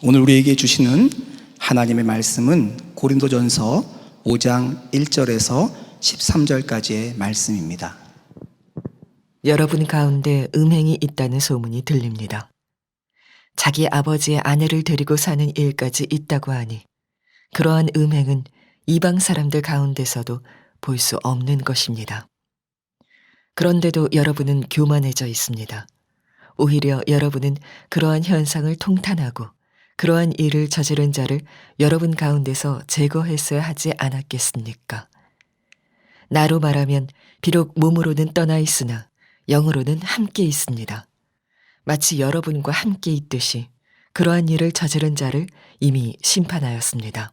오늘 우리에게 주시는 하나님의 말씀은 고린도전서 5장 1절에서 13절까지의 말씀입니다. 여러분 가운데 음행이 있다는 소문이 들립니다. 자기 아버지의 아내를 데리고 사는 일까지 있다고 하니 그러한 음행은 이방 사람들 가운데서도 볼 수 없는 것입니다. 그런데도 여러분은 교만해져 있습니다. 오히려 여러분은 그러한 현상을 통탄하고 그러한 일을 저지른 자를 여러분 가운데서 제거했어야 하지 않았겠습니까? 나로 말하면 비록 몸으로는 떠나 있으나 영으로는 함께 있습니다. 마치 여러분과 함께 있듯이 그러한 일을 저지른 자를 이미 심판하였습니다.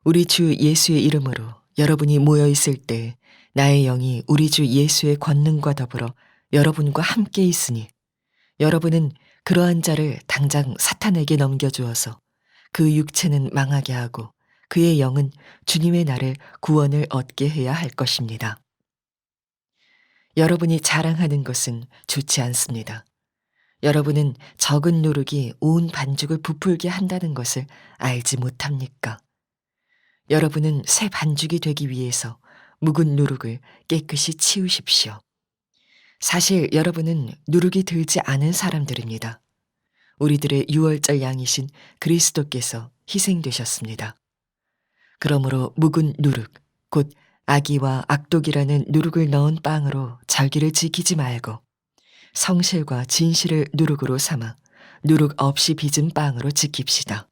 우리 주 예수의 이름으로 여러분이 모여 있을 때 나의 영이 우리 주 예수의 권능과 더불어 여러분과 함께 있으니 여러분은 그러한 자를 당장 사탄에게 넘겨주어서 그 육체는 망하게 하고 그의 영은 주님의 날에 구원을 얻게 해야 할 것입니다. 여러분이 자랑하는 것은 좋지 않습니다. 여러분은 적은 누룩이 온 반죽을 부풀게 한다는 것을 알지 못합니까? 여러분은 새 반죽이 되기 위해서 묵은 누룩을 깨끗이 치우십시오. 사실 여러분은 누룩이 들지 않은 사람들입니다. 우리들의 유월절 양이신 그리스도께서 희생되셨습니다. 그러므로 묵은 누룩, 곧 악의와 악독이라는 누룩을 넣은 빵으로 절기를 지키지 말고 성실과 진실을 누룩으로 삼아 누룩 없이 빚은 빵으로 지킵시다.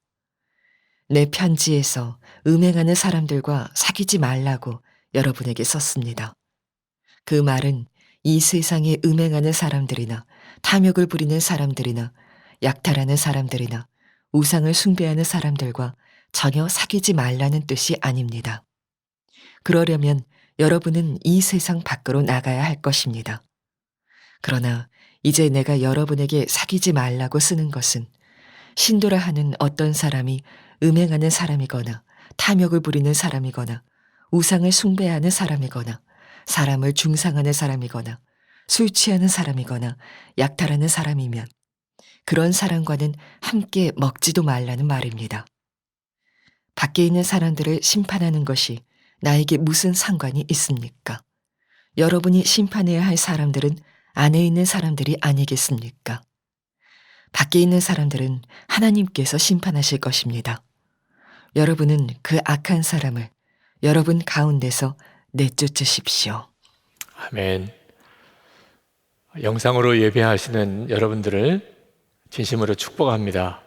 내 편지에서 음행하는 사람들과 사귀지 말라고 여러분에게 썼습니다. 그 말은 이 세상에 음행하는 사람들이나 탐욕을 부리는 사람들이나 약탈하는 사람들이나 우상을 숭배하는 사람들과 전혀 사귀지 말라는 뜻이 아닙니다. 그러려면 여러분은 이 세상 밖으로 나가야 할 것입니다. 그러나 이제 내가 여러분에게 사귀지 말라고 쓰는 것은 신도라 하는 어떤 사람이 음행하는 사람이거나 탐욕을 부리는 사람이거나 우상을 숭배하는 사람이거나 사람을 중상하는 사람이거나 술 취하는 사람이거나 약탈하는 사람이면 그런 사람과는 함께 먹지도 말라는 말입니다. 밖에 있는 사람들을 심판하는 것이 나에게 무슨 상관이 있습니까? 여러분이 심판해야 할 사람들은 안에 있는 사람들이 아니겠습니까? 밖에 있는 사람들은 하나님께서 심판하실 것입니다. 여러분은 그 악한 사람을 여러분 가운데서 내쫓으십시오. 아멘. 영상으로 예배하시는 여러분들을 진심으로 축복합니다.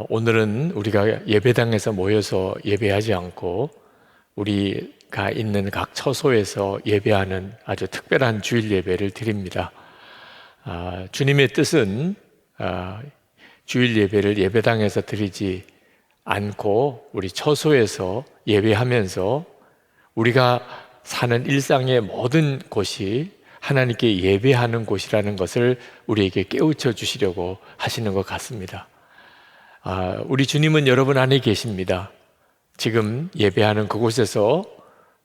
오늘은 우리가 예배당에서 모여서 예배하지 않고 우리가 있는 각 처소에서 예배하는 아주 특별한 주일 예배를 드립니다. 주님의 뜻은 주일 예배를 예배당에서 드리지 않고 우리 처소에서 예배하면서 우리가 사는 일상의 모든 곳이 하나님께 예배하는 곳이라는 것을 우리에게 깨우쳐 주시려고 하시는 것 같습니다. 우리 주님은 여러분 안에 계십니다. 지금 예배하는 그곳에서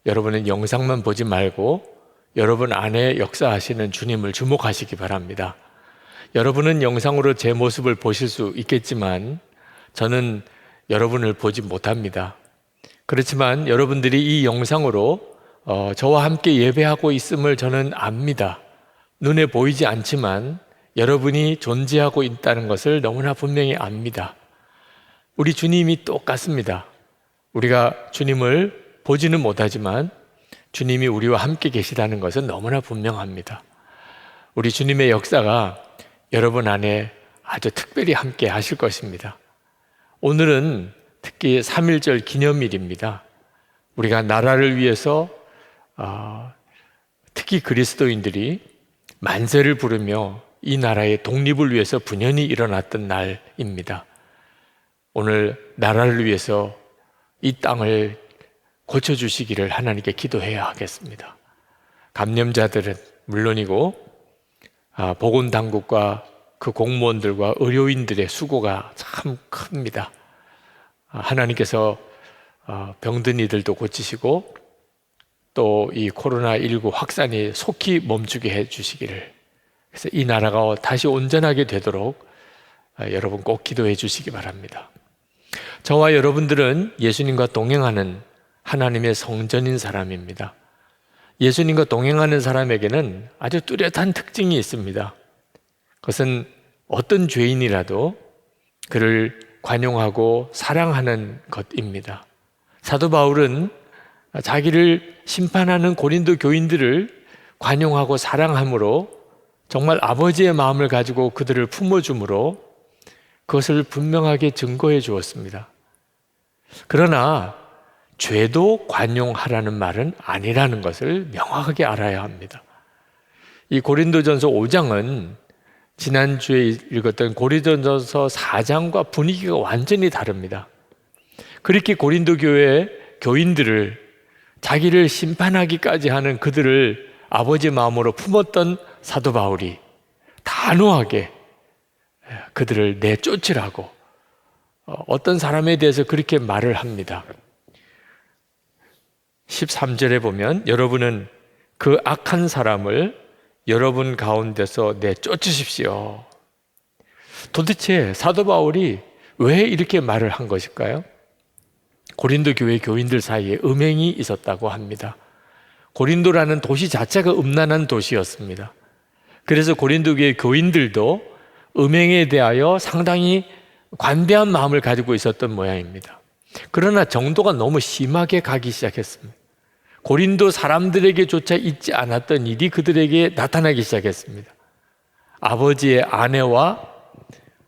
여러분은 영상만 보지 말고 여러분 안에 역사하시는 주님을 주목하시기 바랍니다. 여러분은 영상으로 제 모습을 보실 수 있겠지만 저는 여러분을 보지 못합니다. 그렇지만 여러분들이 이 영상으로 저와 함께 예배하고 있음을 저는 압니다. 눈에 보이지 않지만 여러분이 존재하고 있다는 것을 너무나 분명히 압니다. 우리 주님이 똑같습니다. 우리가 주님을 보지는 못하지만 주님이 우리와 함께 계시다는 것은 너무나 분명합니다. 우리 주님의 역사가 여러분 안에 아주 특별히 함께 하실 것입니다. 오늘은 특히 3.1절 기념일입니다. 우리가 나라를 위해서 특히 그리스도인들이 만세를 부르며 이 나라의 독립을 위해서 분연히 일어났던 날입니다. 오늘 나라를 위해서 이 땅을 고쳐주시기를 하나님께 기도해야 하겠습니다. 감염자들은 물론이고 보건당국과 그 공무원들과 의료인들의 수고가 참 큽니다. 하나님께서 병든 이들도 고치시고 또 이 코로나19 확산이 속히 멈추게 해주시기를, 그래서 이 나라가 다시 온전하게 되도록 여러분 꼭 기도해 주시기 바랍니다. 저와 여러분들은 예수님과 동행하는 하나님의 성전인 사람입니다. 예수님과 동행하는 사람에게는 아주 뚜렷한 특징이 있습니다. 그것은 어떤 죄인이라도 그를 관용하고 사랑하는 것입니다. 사도 바울은 자기를 심판하는 고린도 교인들을 관용하고 사랑함으로 정말 아버지의 마음을 가지고 그들을 품어줌으로 그것을 분명하게 증거해 주었습니다. 그러나 죄도 관용하라는 말은 아니라는 것을 명확하게 알아야 합니다. 이 고린도전서 5장은 지난주에 읽었던 고린도전서 4장과 분위기가 완전히 다릅니다. 그렇게 고린도 교회 교인들을 자기를 심판하기까지 하는 그들을 아버지 마음으로 품었던 사도 바울이 단호하게 그들을 내쫓으라고 어떤 사람에 대해서 그렇게 말을 합니다. 13절에 보면 여러분은 그 악한 사람을 여러분 가운데서 내쫓으십시오. 도대체 사도 바울이 왜 이렇게 말을 한 것일까요? 고린도 교회 교인들 사이에 음행이 있었다고 합니다. 고린도라는 도시 자체가 음란한 도시였습니다. 그래서 고린도 교회 교인들도 음행에 대하여 상당히 관대한 마음을 가지고 있었던 모양입니다. 그러나 정도가 너무 심하게 가기 시작했습니다. 고린도 사람들에게조차 있지 않았던 일이 그들에게 나타나기 시작했습니다. 아버지의 아내와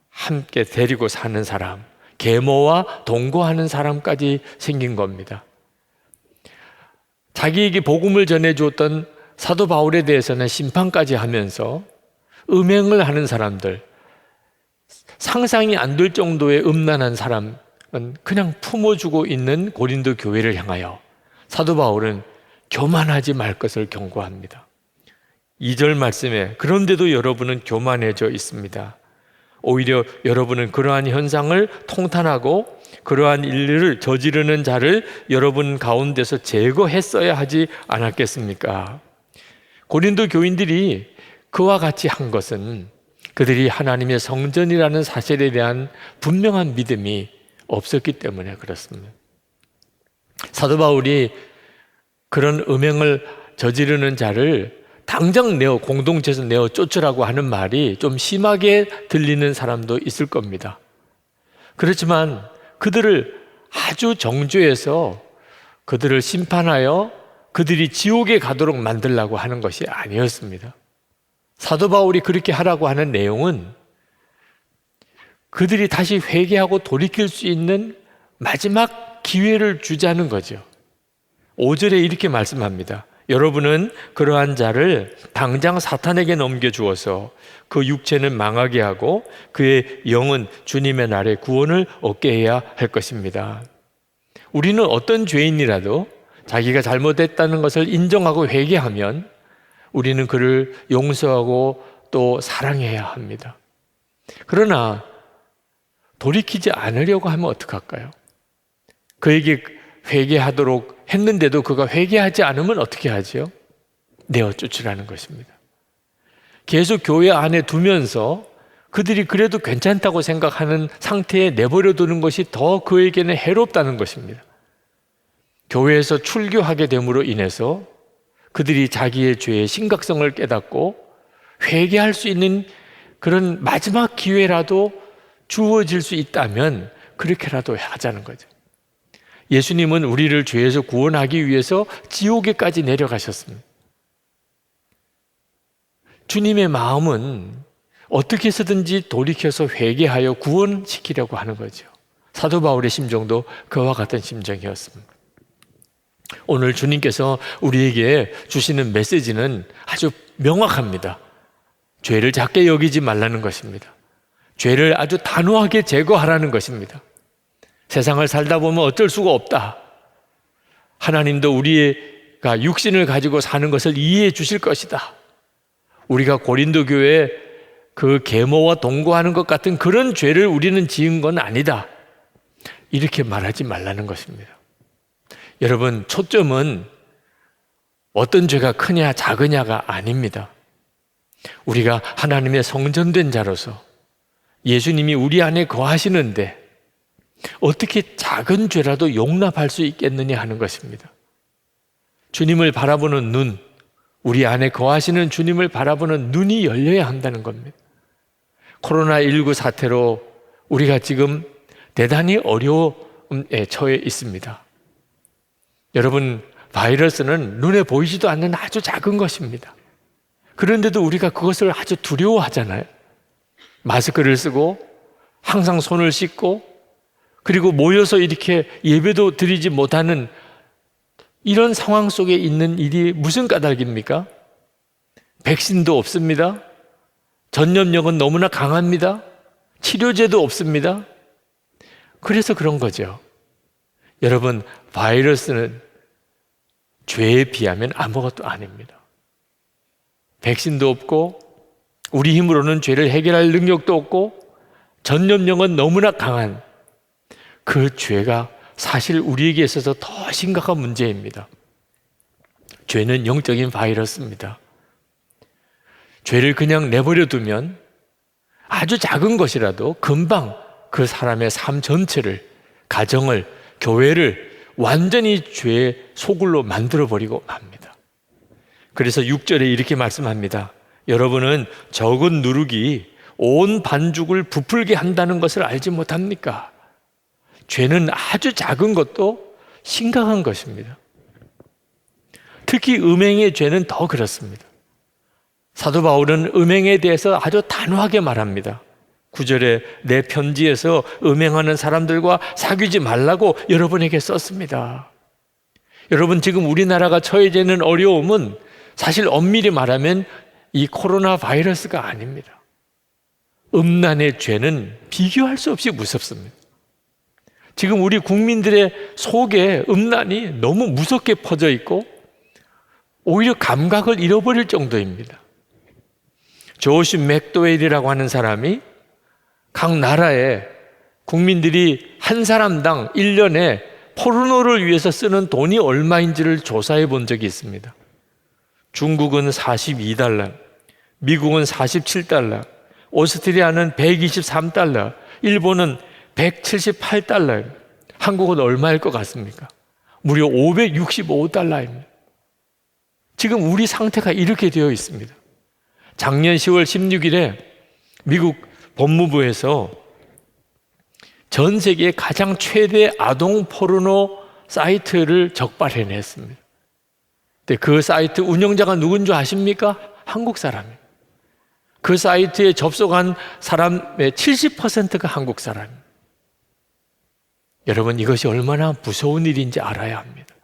함께 데리고 사는 사람, 계모와 동거하는 사람까지 생긴 겁니다. 자기에게 복음을 전해주었던 사도 바울에 대해서는 심판까지 하면서 음행을 하는 사람들, 상상이 안 될 정도의 음란한 사람은 그냥 품어주고 있는 고린도 교회를 향하여 사도 바울은 교만하지 말 것을 경고합니다. 2절 말씀에 그런데도 여러분은 교만해져 있습니다. 오히려 여러분은 그러한 현상을 통탄하고 그러한 일을 저지르는 자를 여러분 가운데서 제거했어야 하지 않았겠습니까? 고린도 교인들이 그와 같이 한 것은 그들이 하나님의 성전이라는 사실에 대한 분명한 믿음이 없었기 때문에 그렇습니다. 사도 바울이 그런 음행을 저지르는 자를 당장 공동체에서 내어 쫓으라고 하는 말이 좀 심하게 들리는 사람도 있을 겁니다. 그렇지만 그들을 아주 정죄해서 그들을 심판하여 그들이 지옥에 가도록 만들려고 하는 것이 아니었습니다. 사도 바울이 그렇게 하라고 하는 내용은 그들이 다시 회개하고 돌이킬 수 있는 마지막 기회를 주자는 거죠. 5절에 이렇게 말씀합니다. 여러분은 그러한 자를 당장 사탄에게 넘겨주어서 그 육체는 망하게 하고 그의 영은 주님의 날에 구원을 얻게 해야 할 것입니다. 우리는 어떤 죄인이라도 자기가 잘못했다는 것을 인정하고 회개하면 우리는 그를 용서하고 또 사랑해야 합니다. 그러나 돌이키지 않으려고 하면 어떡할까요? 그에게 회개하도록 했는데도 그가 회개하지 않으면 어떻게 하지요? 내어 쫓으라는 것입니다. 계속 교회 안에 두면서 그들이 그래도 괜찮다고 생각하는 상태에 내버려 두는 것이 더 그에게는 해롭다는 것입니다. 교회에서 출교하게 됨으로 인해서 그들이 자기의 죄의 심각성을 깨닫고 회개할 수 있는 그런 마지막 기회라도 주어질 수 있다면 그렇게라도 하자는 거죠. 예수님은 우리를 죄에서 구원하기 위해서 지옥에까지 내려가셨습니다. 주님의 마음은 어떻게 해서든지 돌이켜서 회개하여 구원시키려고 하는 거죠. 사도 바울의 심정도 그와 같은 심정이었습니다. 오늘 주님께서 우리에게 주시는 메시지는 아주 명확합니다. 죄를 작게 여기지 말라는 것입니다. 죄를 아주 단호하게 제거하라는 것입니다. 세상을 살다 보면 어쩔 수가 없다. 하나님도 우리가 육신을 가지고 사는 것을 이해해 주실 것이다. 우리가 고린도 교회에 그 계모와 동거하는 것 같은 그런 죄를 우리는 지은 건 아니다. 이렇게 말하지 말라는 것입니다. 여러분, 초점은 어떤 죄가 크냐 작으냐가 아닙니다. 우리가 하나님의 성전된 자로서 예수님이 우리 안에 거하시는데 어떻게 작은 죄라도 용납할 수 있겠느냐 하는 것입니다. 주님을 바라보는 눈, 우리 안에 거하시는 주님을 바라보는 눈이 열려야 한다는 겁니다. 코로나19 사태로 우리가 지금 대단히 어려움에 처해 있습니다. 여러분, 바이러스는 눈에 보이지도 않는 아주 작은 것입니다. 그런데도 우리가 그것을 아주 두려워하잖아요. 마스크를 쓰고 항상 손을 씻고 그리고 모여서 이렇게 예배도 드리지 못하는 이런 상황 속에 있는 일이 무슨 까닭입니까? 백신도 없습니다. 전염력은 너무나 강합니다. 치료제도 없습니다. 그래서 그런 거죠. 여러분, 바이러스는 죄에 비하면 아무것도 아닙니다. 백신도 없고 우리 힘으로는 죄를 해결할 능력도 없고 전염력은 너무나 강한 그 죄가 사실 우리에게 있어서 더 심각한 문제입니다. 죄는 영적인 바이러스입니다. 죄를 그냥 내버려 두면 아주 작은 것이라도 금방 그 사람의 삶 전체를, 가정을, 교회를 완전히 죄의 소굴로 만들어버리고 맙니다. 그래서 6절에 이렇게 말씀합니다. 여러분은 적은 누룩이 온 반죽을 부풀게 한다는 것을 알지 못합니까? 죄는 아주 작은 것도 심각한 것입니다. 특히 음행의 죄는 더 그렇습니다. 사도 바울은 음행에 대해서 아주 단호하게 말합니다. 9절에 내 편지에서 음행하는 사람들과 사귀지 말라고 여러분에게 썼습니다. 여러분, 지금 우리나라가 처해져 있는 어려움은 사실 엄밀히 말하면 이 코로나 바이러스가 아닙니다. 음란의 죄는 비교할 수 없이 무섭습니다. 지금 우리 국민들의 속에 음란이 너무 무섭게 퍼져 있고 오히려 감각을 잃어버릴 정도입니다. 조시 맥도웰이라고 하는 사람이 각 나라의 국민들이 한 사람당 1년에 포르노를 위해서 쓰는 돈이 얼마인지를 조사해 본 적이 있습니다. 중국은 42달러, 미국은 47달러, 오스트리아는 123달러, 일본은 178달러예요. 한국은 얼마일 것 같습니까? 무려 565달러입니다. 지금 우리 상태가 이렇게 되어 있습니다. 작년 10월 16일에 미국 법무부에서 전 세계 가장 최대 아동 포르노 사이트를 적발해냈습니다. 근데 그 사이트 운영자가 누군 줄 아십니까? 한국 사람이에요. 그 사이트에 접속한 사람의 70%가 한국 사람이에요. 여러분, 이것이 얼마나 무서운 일인지 알아야 합니다.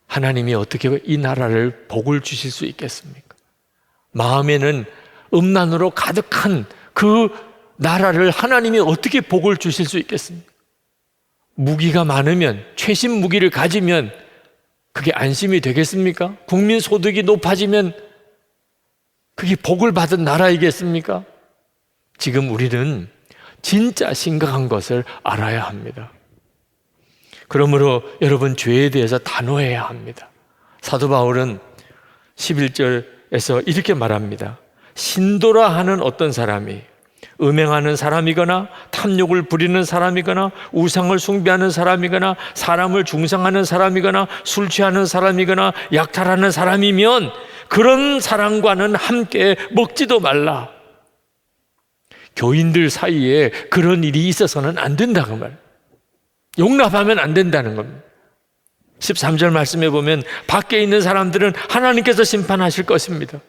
하나님이 어떻게 이 나라를 복을 주실 수 있겠습니까? 마음에는 음란으로 가득한 그 나라를 하나님이 어떻게 복을 주실 수 있겠습니까? 무기가 많으면, 최신 무기를 가지면 그게 안심이 되겠습니까? 국민 소득이 높아지면 그게 복을 받은 나라이겠습니까? 지금 우리는 진짜 심각한 것을 알아야 합니다. 그러므로 여러분, 죄에 대해서 단호해야 합니다. 사도 바울은 11절에서 이렇게 말합니다. 신도라 하는 어떤 사람이 음행하는 사람이거나 탐욕을 부리는 사람이거나 우상을 숭배하는 사람이거나 사람을 중상하는 사람이거나 술 취하는 사람이거나 약탈하는 사람이면 그런 사람과는 함께 먹지도 말라. 교인들 사이에 그런 일이 있어서는 안 된다고 말이에요. 용납하면 안 된다는 겁니다. 13절 말씀에 보면 밖에 있는 사람들은 하나님께서 심판하실 것입니다.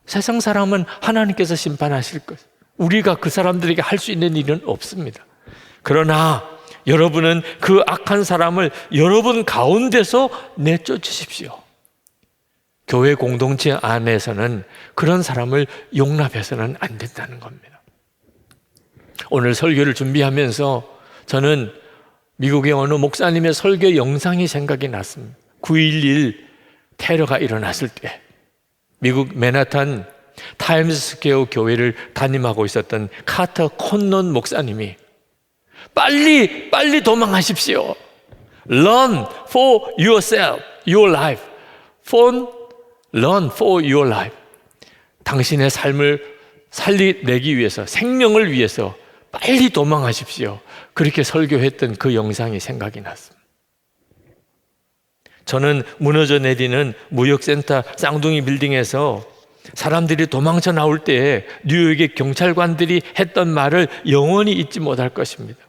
세상 사람은 하나님께서 심판하실 것. 우리가 그 사람들에게 할 수 있는 일은 없습니다. 그러나 여러분은 그 악한 사람을 여러분 가운데서 내쫓으십시오. 교회 공동체 안에서는 그런 사람을 용납해서는 안 된다는 겁니다. 오늘 설교를 준비하면서 저는 미국의 어느 목사님의 설교 영상이 생각이 났습니다. 9.11 테러가 일어났을 때 미국 맨하탄 타임스스퀘어 교회를 담임하고 있었던 카터 콘넌 목사님이 빨리 도망하십시오. Run for yourself, your life. Run for your life. 당신의 삶을 살리내기 위해서, 생명을 위해서 빨리 도망하십시오. 그렇게 설교했던 그 영상이 생각이 났습니다. 저는 무너져 내리는 무역센터 쌍둥이 빌딩에서 사람들이 도망쳐 나올 때 뉴욕의 경찰관들이 했던 말을 영원히 잊지 못할 것입니다.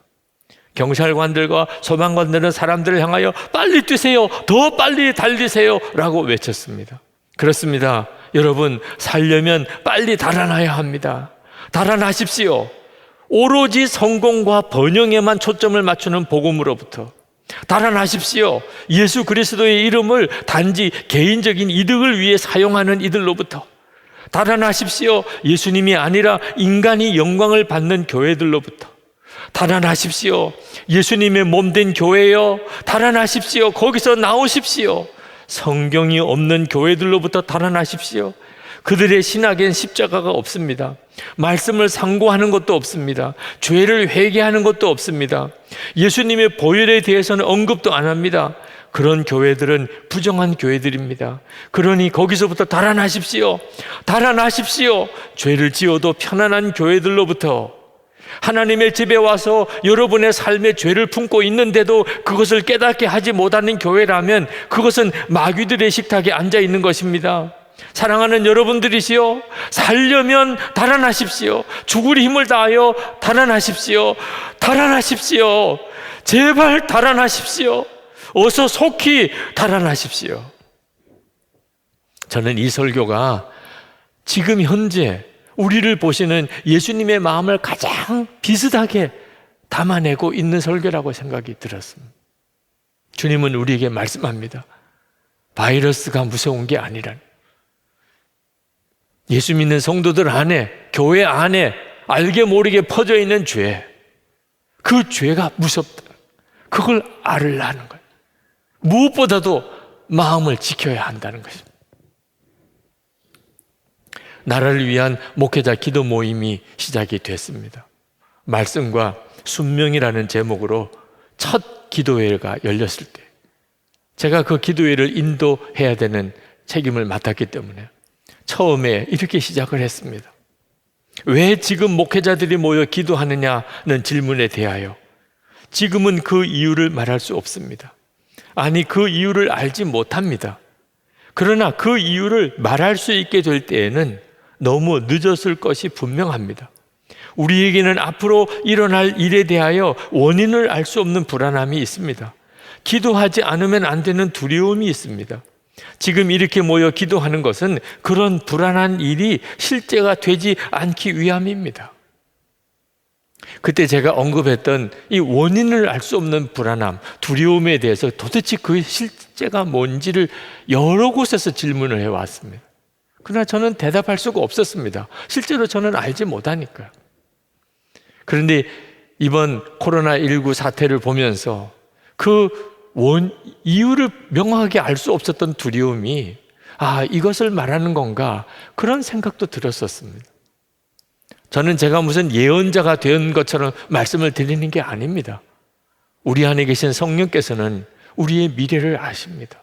경찰관들과 소방관들은 사람들을 향하여 빨리 뛰세요, 더 빨리 달리세요 라고 외쳤습니다. 그렇습니다. 여러분, 살려면 빨리 달아나야 합니다. 달아나십시오. 오로지 성공과 번영에만 초점을 맞추는 복음으로부터 달아나십시오. 예수 그리스도의 이름을 단지 개인적인 이득을 위해 사용하는 이들로부터 달아나십시오. 예수님이 아니라 인간이 영광을 받는 교회들로부터 달아나십시오. 예수님의 몸된 교회요, 달아나십시오. 거기서 나오십시오. 성경이 없는 교회들로부터 달아나십시오. 그들의 신학엔 십자가가 없습니다. 말씀을 상고하는 것도 없습니다. 죄를 회개하는 것도 없습니다. 예수님의 보혈에 대해서는 언급도 안 합니다. 그런 교회들은 부정한 교회들입니다. 그러니 거기서부터 달아나십시오. 달아나십시오. 죄를 지어도 편안한 교회들로부터, 하나님의 집에 와서 여러분의 삶에 죄를 품고 있는데도 그것을 깨닫게 하지 못하는 교회라면 그것은 마귀들의 식탁에 앉아 있는 것입니다. 사랑하는 여러분들이시여, 살려면 달아나십시오. 죽을 힘을 다하여 달아나십시오. 달아나십시오. 제발 달아나십시오. 어서 속히 달아나십시오. 저는 이 설교가 지금 현재 우리를 보시는 예수님의 마음을 가장 비슷하게 담아내고 있는 설교라고 생각이 들었습니다. 주님은 우리에게 말씀합니다. 바이러스가 무서운 게 아니라 예수 믿는 성도들 안에, 교회 안에 알게 모르게 퍼져 있는 죄, 그 죄가 무섭다. 그걸 알으려는 거예요. 무엇보다도 마음을 지켜야 한다는 것입니다. 나라를 위한 목회자 기도 모임이 시작이 됐습니다. 말씀과 순명이라는 제목으로 첫 기도회가 열렸을 때 제가 그 기도회를 인도해야 되는 책임을 맡았기 때문에 처음에 이렇게 시작을 했습니다. 왜 지금 목회자들이 모여 기도하느냐는 질문에 대하여 지금은 그 이유를 말할 수 없습니다. 아니, 그 이유를 알지 못합니다. 그러나 그 이유를 말할 수 있게 될 때에는 너무 늦었을 것이 분명합니다. 우리에게는 앞으로 일어날 일에 대하여 원인을 알 수 없는 불안함이 있습니다. 기도하지 않으면 안 되는 두려움이 있습니다. 지금 이렇게 모여 기도하는 것은 그런 불안한 일이 실제가 되지 않기 위함입니다. 그때 제가 언급했던 이 원인을 알 수 없는 불안함, 두려움에 대해서 도대체 그 실제가 뭔지를 여러 곳에서 질문을 해왔습니다. 그러나 저는 대답할 수가 없었습니다. 실제로 저는 알지 못하니까요. 그런데 이번 코로나19 사태를 보면서 그 이유를 명확하게 알 수 없었던 두려움이, 이것을 말하는 건가, 그런 생각도 들었었습니다. 저는 제가 무슨 예언자가 된 것처럼 말씀을 드리는 게 아닙니다. 우리 안에 계신 성령께서는 우리의 미래를 아십니다.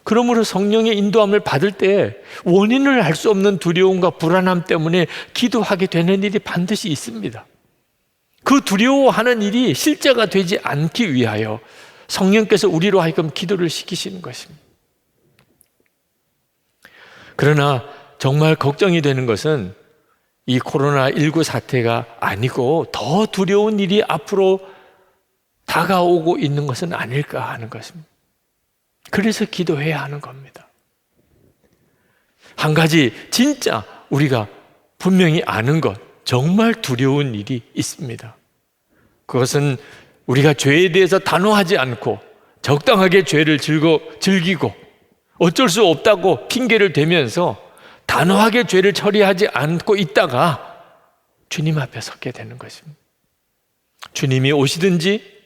그러므로 성령의 인도함을 받을 때 원인을 알 수 없는 두려움과 불안함 때문에 기도하게 되는 일이 반드시 있습니다. 그 두려워하는 일이 실제가 되지 않기 위하여 성령께서 우리로 하여금 기도를 시키시는 것입니다. 그러나 정말 걱정이 되는 것은 이 코로나19 사태가 아니고 더 두려운 일이 앞으로 다가오고 있는 것은 아닐까 하는 것입니다. 그래서 기도해야 하는 겁니다. 한 가지 진짜 우리가 분명히 아는 것, 정말 두려운 일이 있습니다. 그것은 우리가 죄에 대해서 단호하지 않고 적당하게 죄를 즐기고 어쩔 수 없다고 핑계를 대면서 단호하게 죄를 처리하지 않고 있다가 주님 앞에 섰게 되는 것입니다. 주님이 오시든지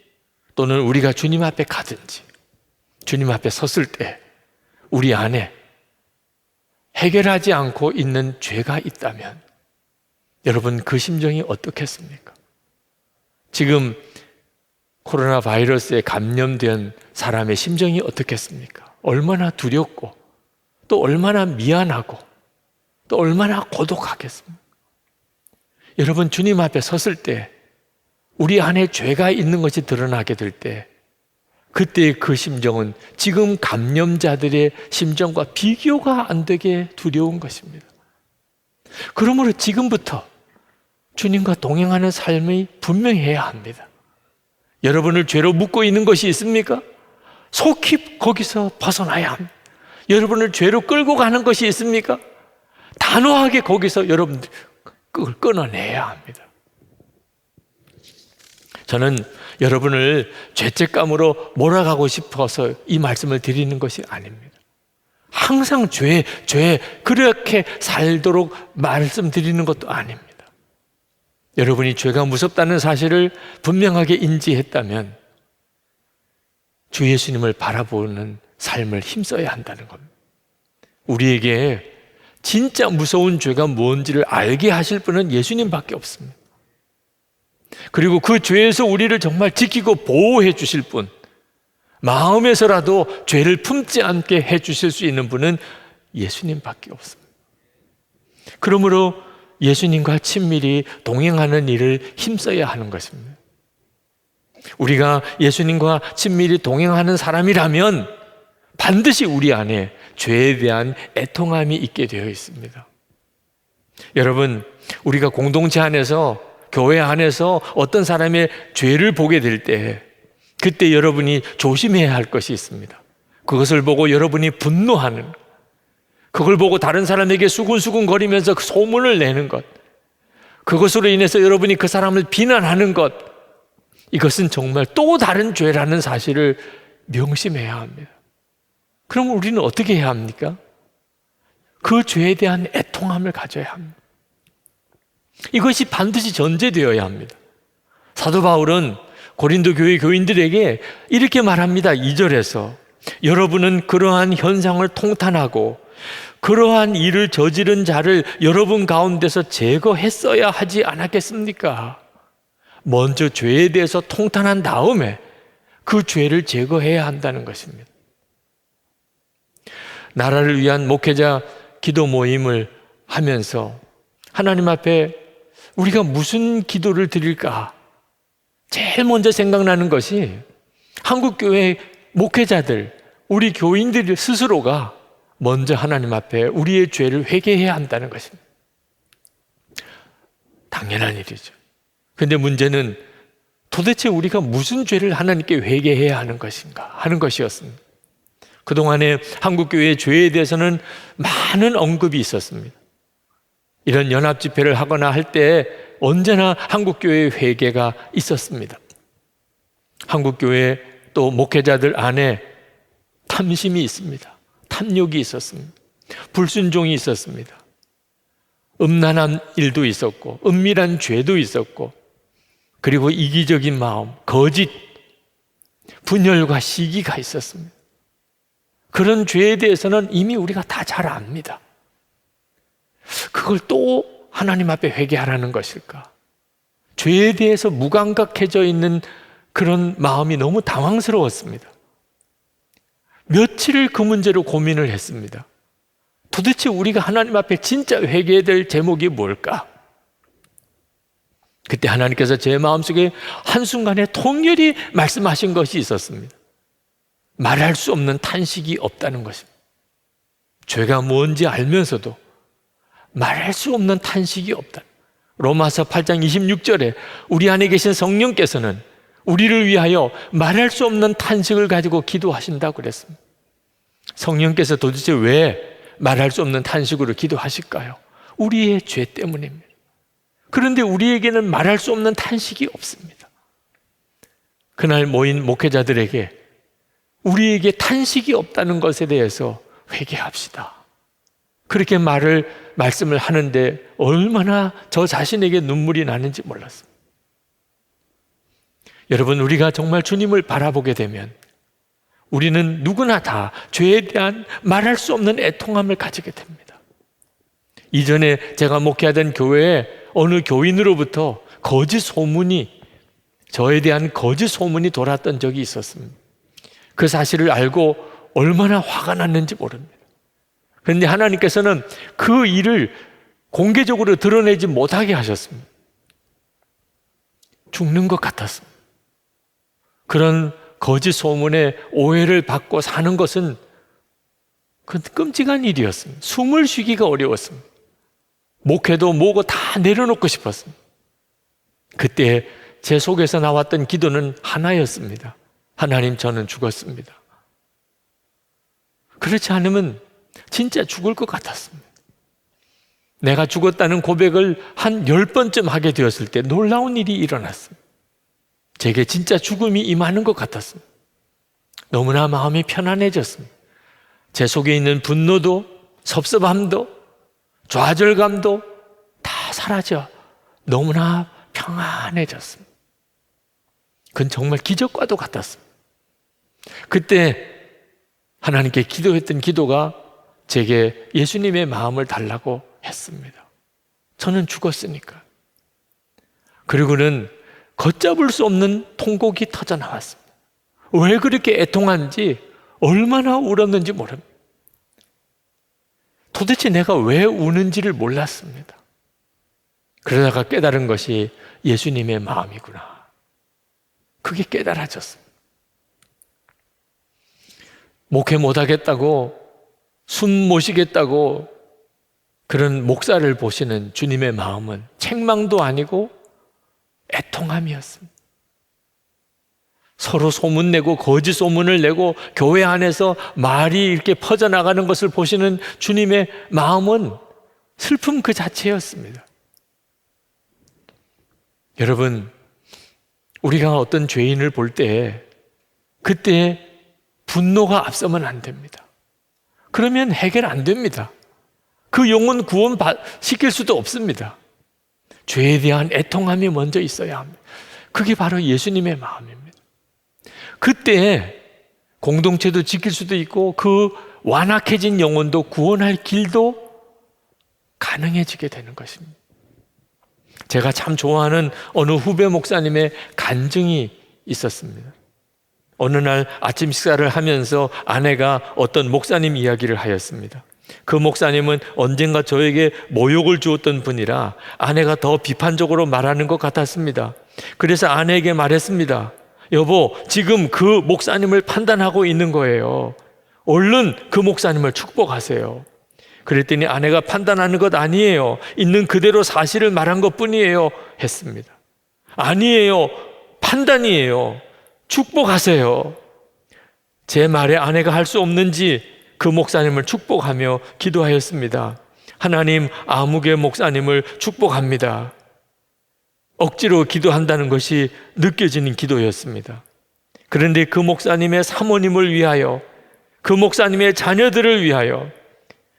또는 우리가 주님 앞에 가든지 주님 앞에 섰을 때 우리 안에 해결하지 않고 있는 죄가 있다면 여러분, 그 심정이 어떻겠습니까? 지금 코로나 바이러스에 감염된 사람의 심정이 어떻겠습니까? 얼마나 두렵고 또 얼마나 미안하고 또 얼마나 고독하겠습니까? 여러분, 주님 앞에 섰을 때 우리 안에 죄가 있는 것이 드러나게 될 때 그때의 그 심정은 지금 감염자들의 심정과 비교가 안 되게 두려운 것입니다. 그러므로 지금부터 주님과 동행하는 삶이 분명해야 합니다. 여러분을 죄로 묶고 있는 것이 있습니까? 속히 거기서 벗어나야 합니다. 여러분을 죄로 끌고 가는 것이 있습니까? 단호하게 거기서 여러분들 그걸 끊어내야 합니다. 저는 여러분을 죄책감으로 몰아가고 싶어서 이 말씀을 드리는 것이 아닙니다. 항상 죄 그렇게 살도록 말씀드리는 것도 아닙니다. 여러분이 죄가 무섭다는 사실을 분명하게 인지했다면 주 예수님을 바라보는 삶을 힘써야 한다는 겁니다. 우리에게 진짜 무서운 죄가 뭔지를 알게 하실 분은 예수님밖에 없습니다. 그리고 그 죄에서 우리를 정말 지키고 보호해 주실 분, 마음에서라도 죄를 품지 않게 해 주실 수 있는 분은 예수님밖에 없습니다. 그러므로 예수님과 친밀히 동행하는 일을 힘써야 하는 것입니다. 우리가 예수님과 친밀히 동행하는 사람이라면 반드시 우리 안에 죄에 대한 애통함이 있게 되어 있습니다. 여러분, 우리가 공동체 안에서, 교회 안에서 어떤 사람의 죄를 보게 될 때 그때 여러분이 조심해야 할 것이 있습니다. 그것을 보고 여러분이 분노하는, 그걸 보고 다른 사람에게 수군수군 거리면서 소문을 내는 것, 그것으로 인해서 여러분이 그 사람을 비난하는 것, 이것은 정말 또 다른 죄라는 사실을 명심해야 합니다. 그럼 우리는 어떻게 해야 합니까? 그 죄에 대한 애통함을 가져야 합니다. 이것이 반드시 전제되어야 합니다. 사도 바울은 고린도 교회 교인들에게 이렇게 말합니다. 2절에서 여러분은 그러한 현상을 통탄하고 그러한 일을 저지른 자를 여러분 가운데서 제거했어야 하지 않았겠습니까? 먼저 죄에 대해서 통탄한 다음에 그 죄를 제거해야 한다는 것입니다. 나라를 위한 목회자 기도 모임을 하면서 하나님 앞에 우리가 무슨 기도를 드릴까? 제일 먼저 생각나는 것이 한국교회 목회자들, 우리 교인들 스스로가 먼저 하나님 앞에 우리의 죄를 회개해야 한다는 것입니다. 당연한 일이죠. 그런데 문제는 도대체 우리가 무슨 죄를 하나님께 회개해야 하는 것인가 하는 것이었습니다. 그동안에 한국교회의 죄에 대해서는 많은 언급이 있었습니다. 이런 연합집회를 하거나 할 때 언제나 한국교회의 회개가 있었습니다. 한국교회 또 목회자들 안에 탐심이 있습니다. 탐욕이 있었습니다. 불순종이 있었습니다. 음란한 일도 있었고 은밀한 죄도 있었고 그리고 이기적인 마음, 거짓, 분열과 시기가 있었습니다. 그런 죄에 대해서는 이미 우리가 다 잘 압니다. 그걸 또 하나님 앞에 회개하라는 것일까? 죄에 대해서 무감각해져 있는 그런 마음이 너무 당황스러웠습니다. 며칠을 그 문제로 고민을 했습니다. 도대체 우리가 하나님 앞에 진짜 회개해야 될 제목이 뭘까? 그때 하나님께서 제 마음속에 한순간에 통렬히 말씀하신 것이 있었습니다. 말할 수 없는 탄식이 없다는 것입니다. 죄가 뭔지 알면서도 말할 수 없는 탄식이 없다. 로마서 8장 26절에 우리 안에 계신 성령께서는 우리를 위하여 말할 수 없는 탄식을 가지고 기도하신다고 그랬습니다. 성령께서 도대체 왜 말할 수 없는 탄식으로 기도하실까요? 우리의 죄 때문입니다. 그런데 우리에게는 말할 수 없는 탄식이 없습니다. 그날 모인 목회자들에게 우리에게 탄식이 없다는 것에 대해서 회개합시다. 그렇게 말씀을 하는데 얼마나 저 자신에게 눈물이 나는지 몰랐습니다. 여러분, 우리가 정말 주님을 바라보게 되면 우리는 누구나 다 죄에 대한 말할 수 없는 애통함을 가지게 됩니다. 이전에 제가 목회하던 교회에 어느 교인으로부터 저에 대한 거짓 소문이 돌았던 적이 있었습니다. 그 사실을 알고 얼마나 화가 났는지 모릅니다. 그런데 하나님께서는 그 일을 공개적으로 드러내지 못하게 하셨습니다. 죽는 것 같았습니다. 그런 거짓 소문에 오해를 받고 사는 것은 그 끔찍한 일이었습니다. 숨을 쉬기가 어려웠습니다. 목회도 뭐고 다 내려놓고 싶었습니다. 그때 제 속에서 나왔던 기도는 하나였습니다. 하나님, 저는 죽었습니다. 그렇지 않으면 진짜 죽을 것 같았습니다. 내가 죽었다는 고백을 한 10번쯤 하게 되었을 때 놀라운 일이 일어났습니다. 제게 진짜 죽음이 임하는 것 같았습니다. 너무나 마음이 편안해졌습니다. 제 속에 있는 분노도, 섭섭함도, 좌절감도 다 사라져 너무나 평안해졌습니다. 그건 정말 기적과도 같았습니다. 그때 하나님께 기도했던 기도가 제게 예수님의 마음을 달라고 했습니다. 저는 죽었으니까. 그리고는 걷잡을 수 없는 통곡이 터져 나왔습니다. 왜 그렇게 애통한지, 얼마나 울었는지 모릅니다. 도대체 내가 왜 우는지를 몰랐습니다. 그러다가 깨달은 것이 예수님의 마음이구나. 그게 깨달아졌습니다. 목회 못하겠다고, 숨 못 쉬겠다고 그런 목사를 보시는 주님의 마음은 책망도 아니고 애통함이었습니다. 서로 소문내고 거짓 소문을 내고 교회 안에서 말이 이렇게 퍼져나가는 것을 보시는 주님의 마음은 슬픔 그 자체였습니다. 여러분, 우리가 어떤 죄인을 볼 때 그때 분노가 앞서면 안 됩니다. 그러면 해결 안 됩니다. 그 영혼 구원시킬 수도 없습니다. 죄에 대한 애통함이 먼저 있어야 합니다. 그게 바로 예수님의 마음입니다. 그때 공동체도 지킬 수도 있고 그 완악해진 영혼도 구원할 길도 가능해지게 되는 것입니다. 제가 참 좋아하는 어느 후배 목사님의 간증이 있었습니다. 어느 날 아침 식사를 하면서 아내가 어떤 목사님 이야기를 하였습니다. 그 목사님은 언젠가 저에게 모욕을 주었던 분이라 아내가 더 비판적으로 말하는 것 같았습니다. 그래서 아내에게 말했습니다. 여보, 지금 그 목사님을 판단하고 있는 거예요. 얼른 그 목사님을 축복하세요. 그랬더니 아내가 판단하는 것 아니에요. 있는 그대로 사실을 말한 것뿐이에요. 했습니다. 아니에요. 판단이에요. 축복하세요. 제 말에 아내가 할 수 없는지 그 목사님을 축복하며 기도하였습니다. 하나님, 아무개 목사님을 축복합니다. 억지로 기도한다는 것이 느껴지는 기도였습니다. 그런데 그 목사님의 사모님을 위하여, 그 목사님의 자녀들을 위하여,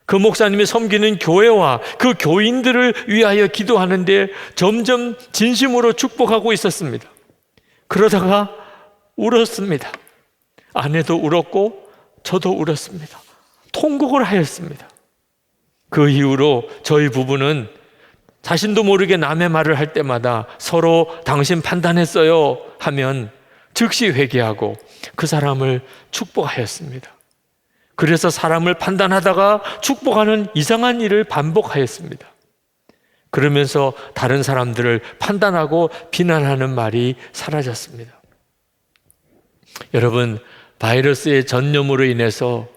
그 목사님이 섬기는 교회와 그 교인들을 위하여 기도하는데 점점 진심으로 축복하고 있었습니다. 그러다가 울었습니다. 아내도 울었고 저도 울었습니다. 통곡을 하였습니다. 그 이후로 저희 부부는 자신도 모르게 남의 말을 할 때마다 서로 당신 판단했어요 하면 즉시 회개하고 그 사람을 축복하였습니다. 그래서 사람을 판단하다가 축복하는 이상한 일을 반복하였습니다. 그러면서 다른 사람들을 판단하고 비난하는 말이 사라졌습니다. 여러분, 바이러스의 전염으로 인해서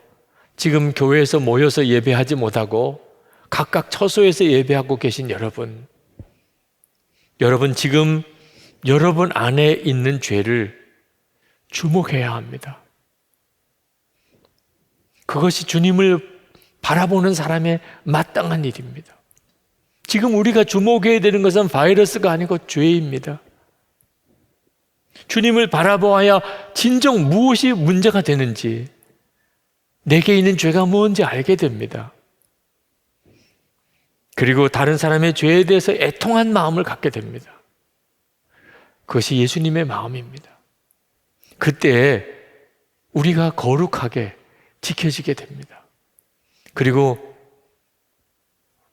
지금 교회에서 모여서 예배하지 못하고 각각 처소에서 예배하고 계신 여러분, 지금 여러분 안에 있는 죄를 주목해야 합니다. 그것이 주님을 바라보는 사람의 마땅한 일입니다. 지금 우리가 주목해야 되는 것은 바이러스가 아니고 죄입니다. 주님을 바라보아야 진정 무엇이 문제가 되는지, 내게 있는 죄가 뭔지 알게 됩니다. 그리고 다른 사람의 죄에 대해서 애통한 마음을 갖게 됩니다. 그것이 예수님의 마음입니다. 그때 우리가 거룩하게 지켜지게 됩니다. 그리고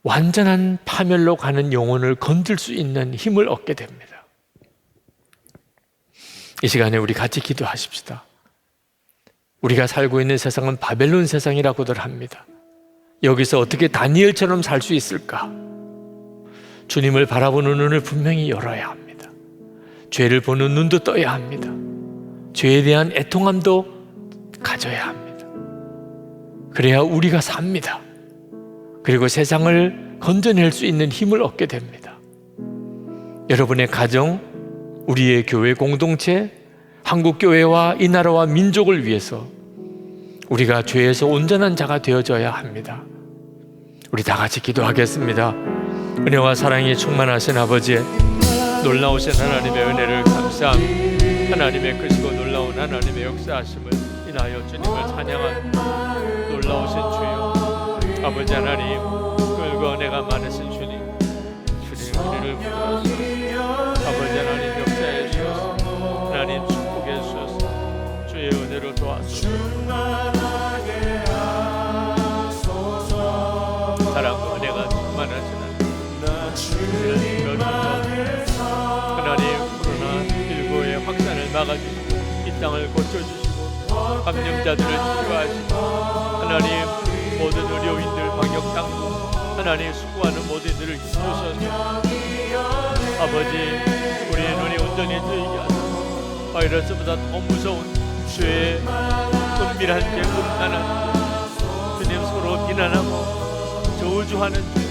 완전한 파멸로 가는 영혼을 건질 수 있는 힘을 얻게 됩니다. 이 시간에 우리 같이 기도하십시다. 우리가 살고 있는 세상은 바벨론 세상이라고들 합니다. 여기서 어떻게 다니엘처럼 살 수 있을까? 주님을 바라보는 눈을 분명히 열어야 합니다. 죄를 보는 눈도 떠야 합니다. 죄에 대한 애통함도 가져야 합니다. 그래야 우리가 삽니다. 그리고 세상을 건져낼 수 있는 힘을 얻게 됩니다. 여러분의 가정, 우리의 교회 공동체, 한국교회와 이 나라와 민족을 위해서 우리가 죄에서 온전한 자가 되어져야 합니다. 우리 다 같이 기도하겠습니다. 은혜와 사랑이 충만하신 아버지, 놀라우신 하나님의 은혜를 감사합니다. 하나님의 크시고 놀라운 하나님의 역사하심을 인하여 주님을 찬양한 놀라우신 주여, 아버지 하나님, 끌고 은혜가 많으신 주님, 주님의 은혜를 부어주소서. 아버지 하나님 역사해 주소서. 하나님 축복해 주소서. 주의 은혜로 도와주소서. 사랑과 은혜가 충만하신 하나님, 코로나19의 확산을 막아주시고 이 땅을 고쳐주시고 감염자들을 치료하시고 하나님, 모든 의료인들, 방역당국 하나님 수고하는 모든 이들을 힘주셔서 아버지, 우리의 눈이 온전히 뜨이게 하소서. 바이러스보다 더 무서운 죄의 은밀한 죄, 음란한 죄, 주님 서로 비난하고 저주하는 죄,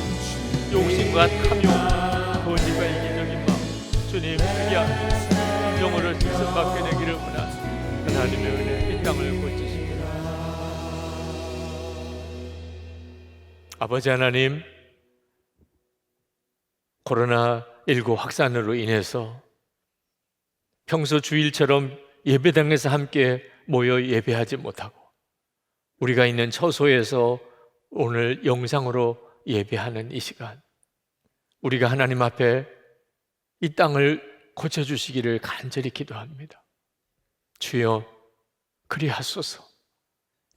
욕심과 탐욕, 거짓과 이기적인 마음, 주님 피하고 인정으로 질서받게 되기를 원하는 하나님의 은혜 이 땅을 고치십니다. 아버지 하나님, 코로나19 확산으로 인해서 평소 주일처럼 예배당에서 함께 모여 예배하지 못하고 우리가 있는 처소에서 오늘 영상으로 예배하는 이 시간, 우리가 하나님 앞에 이 땅을 고쳐주시기를 간절히 기도합니다. 주여, 그리하소서.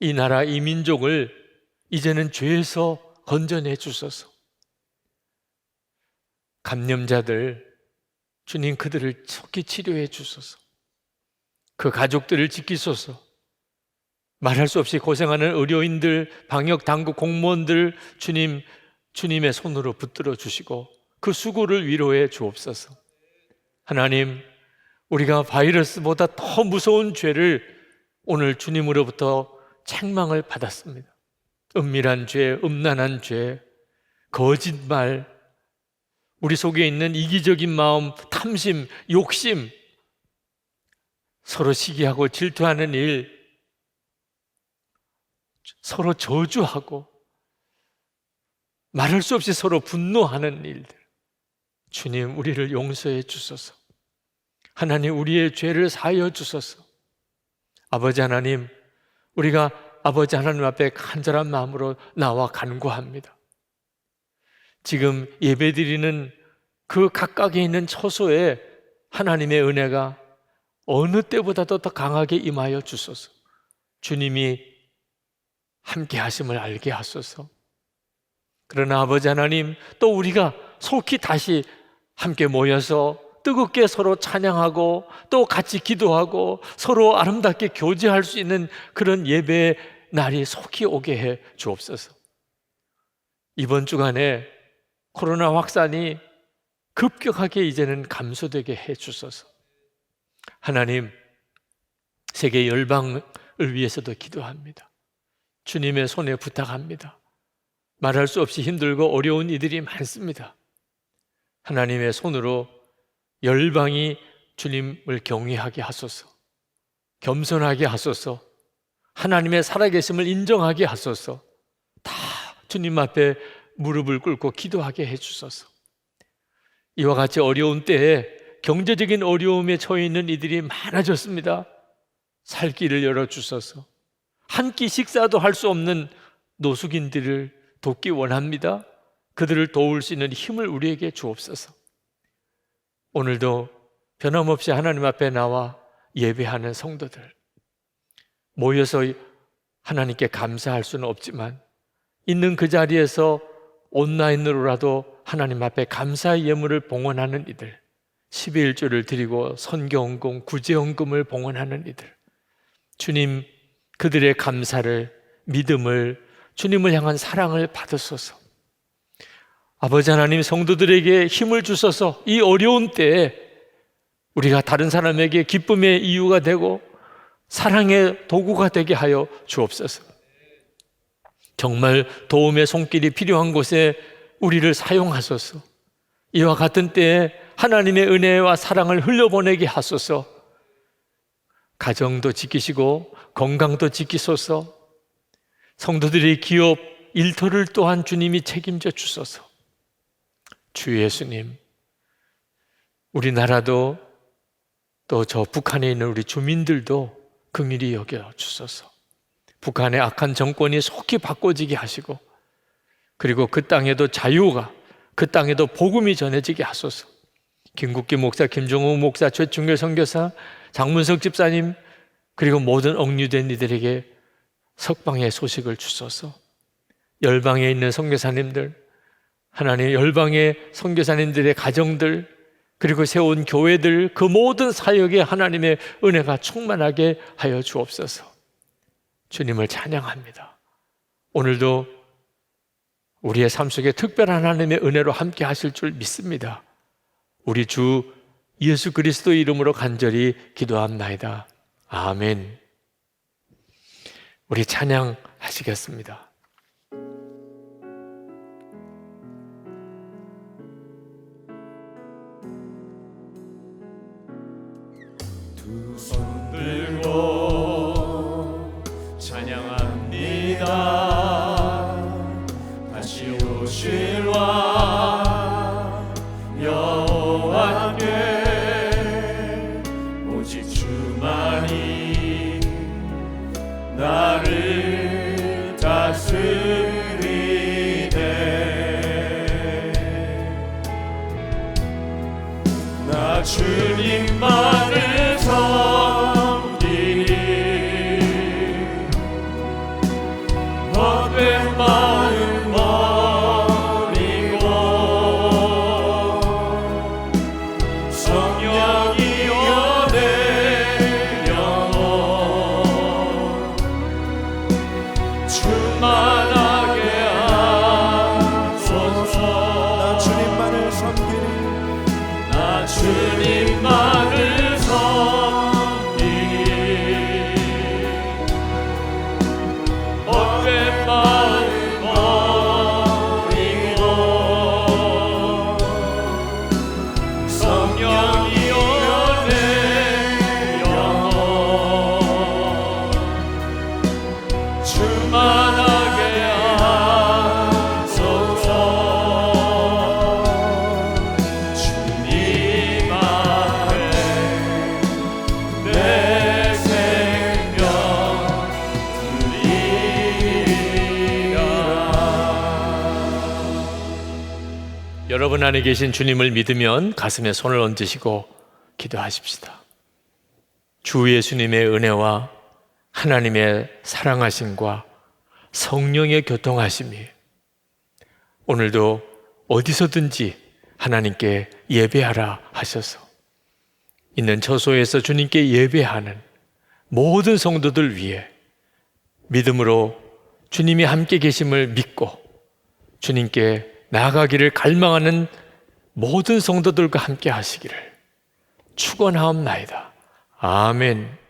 이 나라, 이 민족을 이제는 죄에서 건져내 주소서. 감염자들, 주님 그들을 속히 치료해 주소서. 그 가족들을 지키소서. 말할 수 없이 고생하는 의료인들, 방역당국 공무원들, 주님의 손으로 붙들어 주시고 그 수고를 위로해 주옵소서. 하나님, 우리가 바이러스보다 더 무서운 죄를 오늘 주님으로부터 책망을 받았습니다. 은밀한 죄, 음란한 죄, 거짓말, 우리 속에 있는 이기적인 마음, 탐심, 욕심, 서로 시기하고 질투하는 일, 서로 저주하고 말할 수 없이 서로 분노하는 일들, 주님 우리를 용서해 주소서. 하나님, 우리의 죄를 사하여 주소서. 아버지 하나님, 우리가 아버지 하나님 앞에 간절한 마음으로 나와 간구합니다. 지금 예배드리는 그 각각에 있는 처소에 하나님의 은혜가 어느 때보다도 더 강하게 임하여 주소서. 주님이 함께 하심을 알게 하소서. 그러나 아버지 하나님, 또 우리가 속히 다시 함께 모여서 뜨겁게 서로 찬양하고 또 같이 기도하고 서로 아름답게 교제할 수 있는 그런 예배의 날이 속히 오게 해 주옵소서. 이번 주간에 코로나 확산이 급격하게 이제는 감소되게 해 주소서. 하나님, 세계 열방을 위해서도 기도합니다. 주님의 손에 부탁합니다. 말할 수 없이 힘들고 어려운 이들이 많습니다. 하나님의 손으로 열방이 주님을 경외하게 하소서. 겸손하게 하소서. 하나님의 살아계심을 인정하게 하소서. 다 주님 앞에 무릎을 꿇고 기도하게 해주소서. 이와 같이 어려운 때에 경제적인 어려움에 처해 있는 이들이 많아졌습니다. 살 길을 열어주소서. 한 끼 식사도 할 수 없는 노숙인들을 돕기 원합니다. 그들을 도울 수 있는 힘을 우리에게 주옵소서. 오늘도 변함없이 하나님 앞에 나와 예배하는 성도들, 모여서 하나님께 감사할 수는 없지만 있는 그 자리에서 온라인으로라도 하나님 앞에 감사의 예물을 봉헌하는 이들, 12일조를 드리고 선교헌금, 구제헌금을 봉헌하는 이들, 주님 그들의 감사를, 믿음을, 주님을 향한 사랑을 받으소서. 아버지 하나님, 성도들에게 힘을 주셔서 이 어려운 때에 우리가 다른 사람에게 기쁨의 이유가 되고 사랑의 도구가 되게 하여 주옵소서. 정말 도움의 손길이 필요한 곳에 우리를 사용하소서. 이와 같은 때에 하나님의 은혜와 사랑을 흘려보내게 하소서. 가정도 지키시고 건강도 지키소서. 성도들의 기업, 일터를 또한 주님이 책임져 주소서. 주 예수님, 우리나라도 또 저 북한에 있는 우리 주민들도 긍휼히 여겨 주소서. 북한의 악한 정권이 속히 바꿔지게 하시고, 그리고 그 땅에도 자유가, 그 땅에도 복음이 전해지게 하소서. 김국기 목사, 김종우 목사, 최충길 선교사, 장문석 집사님, 그리고 모든 억류된 이들에게 석방의 소식을 주소서. 열방에 있는 선교사님들, 하나님 열방의 선교사님들의 가정들, 그리고 세운 교회들, 그 모든 사역에 하나님의 은혜가 충만하게 하여 주옵소서. 주님을 찬양합니다. 오늘도 우리의 삶 속에 특별한 하나님의 은혜로 함께 하실 줄 믿습니다. 우리 주 예수 그리스도의 이름으로 간절히 기도합나이다. 아멘. 우리 찬양하시겠습니다. 두 손 들고 찬양합니다. 다시 오실 왕 여호와께 오직 주만이 나를 다스리네. 나 주님만을 섬기니 헛된 마음 버리고 성령이여 내 영혼 충만하게 하소서. 나 주님만을 섬기니 나 주님만을 섬기니 헛된 마음 버리고 성령이여 내 영혼 충만하게 하소서. 주님 앞에 내 생명 드리리라. 여러분 안에 계신 주님을 믿으면 가슴에 손을 얹으시고 기도하십시다. 주 예수님의 은혜와 하나님의 사랑하심과 성령의 교통하심이 오늘도 어디서든지 하나님께 예배하라 하셔서 있는 처소에서 주님께 예배하는 모든 성도들 위해 믿음으로 주님이 함께 계심을 믿고 주님께 나아가기를 갈망하는 모든 성도들과 함께 하시기를 축원하옵나이다. 아멘.